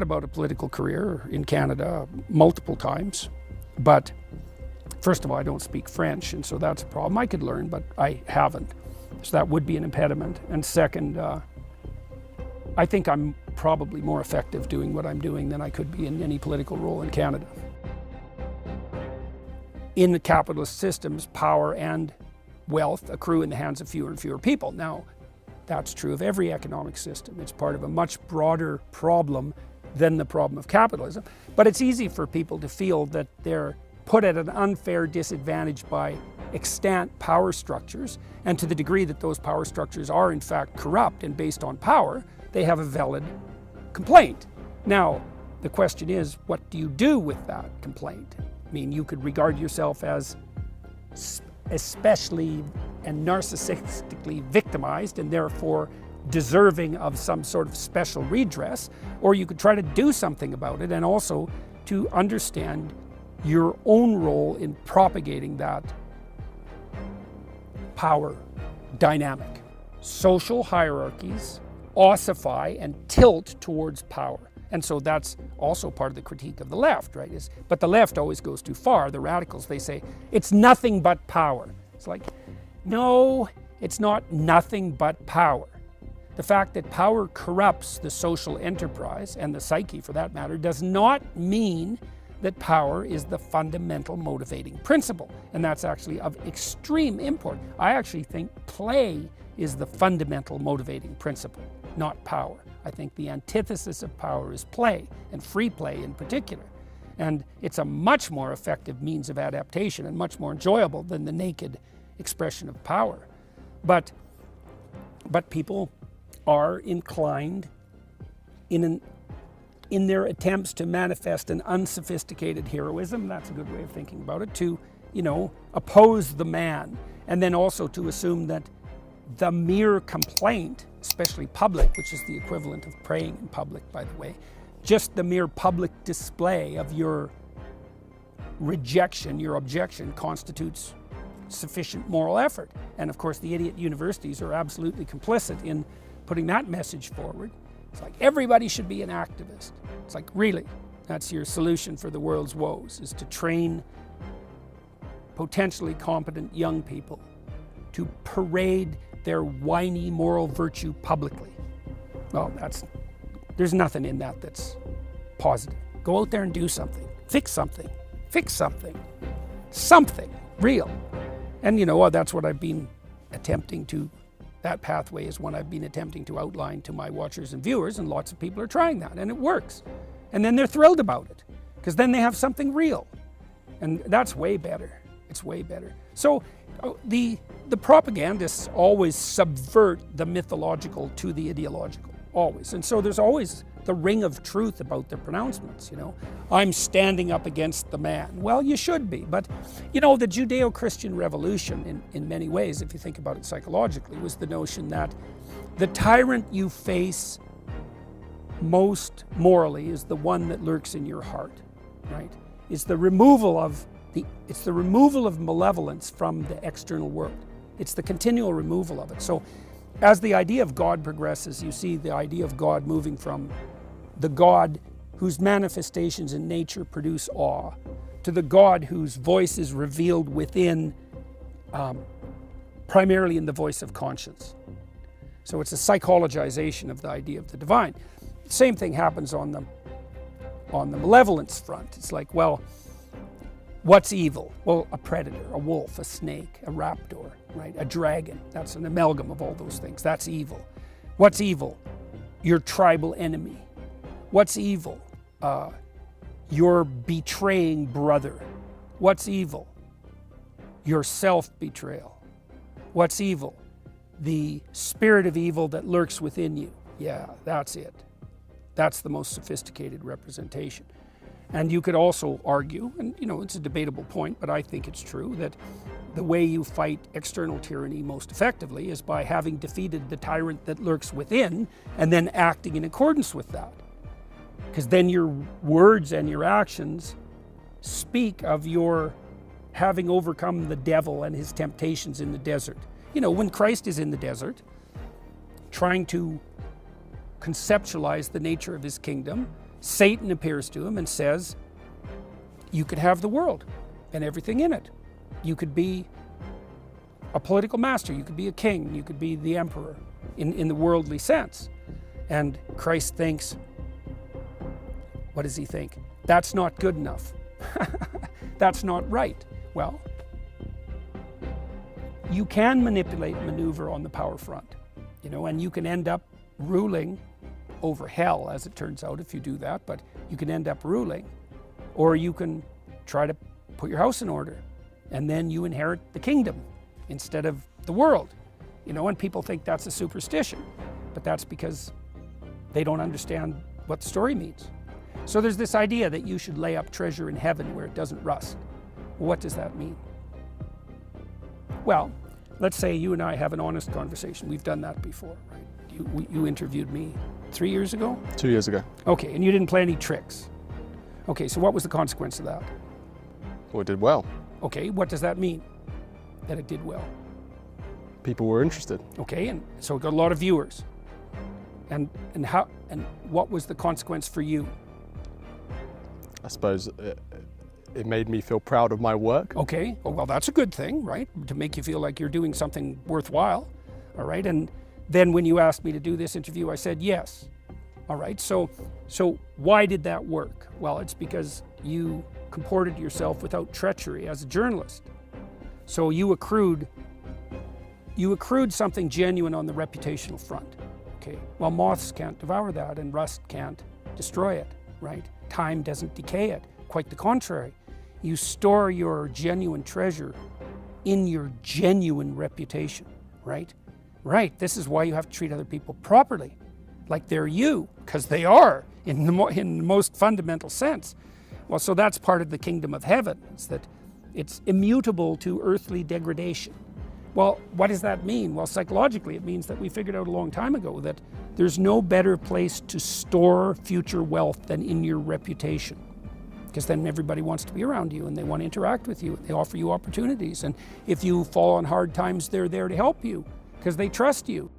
About a political career in Canada multiple times, but first of all, I don't speak French, and so that's a problem. I could learn, but I haven't, so that would be an impediment. And second, I think I'm probably more effective doing what I'm doing than I could be in any political role in Canada. In the capitalist systems, power and wealth accrue in the hands of fewer and fewer people. Now, that's true of every economic system. It's part of a much broader problem than the problem of capitalism. But it's easy for people to feel that they're put at an unfair disadvantage by extant power structures, and to the degree that those power structures are in fact corrupt and based on power, they have a valid complaint. Now, the question is, what do you do with that complaint? I mean, you could regard yourself as especially and narcissistically victimized and therefore deserving of some sort of special redress, or you could try to do something about it and also to understand your own role in propagating that power dynamic. Social hierarchies ossify and tilt towards power. And so that's also part of the critique of the left, right? But the left always goes too far. The radicals, they say, it's nothing but power. It's like, no, it's not nothing but power. The fact that power corrupts the social enterprise, and the psyche for that matter, does not mean that power is the fundamental motivating principle. And that's actually of extreme import. I actually think play is the fundamental motivating principle, not power. I think the antithesis of power is play, and free play in particular. And it's a much more effective means of adaptation and much more enjoyable than the naked expression of power. But people are inclined in their attempts to manifest an unsophisticated heroism, that's a good way of thinking about it, to, oppose the man, and then also to assume that the mere complaint, especially public, which is the equivalent of praying in public, by the way, just the mere public display of your rejection, your objection, constitutes sufficient moral effort. And of course, the idiot universities are absolutely complicit in putting that message forward. It's like everybody should be an activist. It's like, really, that's your solution for the world's woes, is to train potentially competent young people to parade their whiny moral virtue publicly. Well, there's nothing in that that's positive. Go out there and do something. Fix something. Fix something. Something real. And that's what I've been attempting to, that pathway is one I've been attempting to outline to my watchers and viewers, and lots of people are trying that, and it works. And then they're thrilled about it, because then they have something real. And that's way better. It's way better. So the propagandists always subvert the mythological to the ideological, always. And so there's always the ring of truth about their pronouncements, I'm standing up against the man. Well, you should be, but the Judeo-Christian revolution in many ways, if you think about it psychologically, was the notion that the tyrant you face most morally is the one that lurks in your heart, right? It's the removal of malevolence from the external world. It's the continual removal of it. So as the idea of God progresses, you see the idea of God moving from the God whose manifestations in nature produce awe, to the God whose voice is revealed within, primarily in the voice of conscience. So it's a psychologization of the idea of the divine. Same thing happens on the malevolence front. It's like, well, what's evil? Well, a predator, a wolf, a snake, a raptor, right? A dragon. That's an amalgam of all those things. That's evil. What's evil? Your tribal enemy. What's evil? Your betraying brother. What's evil? Your self-betrayal. What's evil? The spirit of evil that lurks within you. Yeah, that's it. That's the most sophisticated representation. And you could also argue, and it's a debatable point, but I think it's true, that the way you fight external tyranny most effectively is by having defeated the tyrant that lurks within and then acting in accordance with that. Because then your words and your actions speak of your having overcome the devil and his temptations in the desert. When Christ is in the desert, trying to conceptualize the nature of his kingdom, Satan appears to him and says, you could have the world and everything in it. You could be a political master, you could be a king, you could be the emperor in the worldly sense. And Christ thinks, what does he think? That's not good enough. That's not right. Well, you can manipulate and maneuver on the power front, and you can end up ruling over hell, as it turns out, if you do that, but you can end up ruling, or you can try to put your house in order, and then you inherit the kingdom instead of the world. And people think that's a superstition, but that's because they don't understand what the story means. So there's this idea that you should lay up treasure in heaven where it doesn't rust. What does that mean? Well, let's say you and I have an honest conversation. We've done that before, right? You interviewed me 3 years ago? 2 years ago. Okay, and you didn't play any tricks. Okay, so what was the consequence of that? Well, it did well. Okay, what does that mean, that it did well? People were interested. Okay, and so it got a lot of viewers. And what was the consequence for you? I suppose it made me feel proud of my work. Okay, well that's a good thing, right? To make you feel like you're doing something worthwhile, all right? And then when you asked me to do this interview, I said yes. All right, so why did that work? Well, it's because you comported yourself without treachery as a journalist. So you accrued something genuine on the reputational front. Okay, well, moths can't devour that and rust can't destroy it, right? Time doesn't decay it, quite the contrary. You store your genuine treasure in your genuine reputation, right? Right, this is why you have to treat other people properly, like they're you, because they are, in the most fundamental sense. Well, so that's part of the kingdom of heaven, is that it's immutable to earthly degradation. Well, what does that mean? Well, psychologically, it means that we figured out a long time ago that there's no better place to store future wealth than in your reputation. Because then everybody wants to be around you and they want to interact with you. They offer you opportunities. And if you fall on hard times, they're there to help you because they trust you.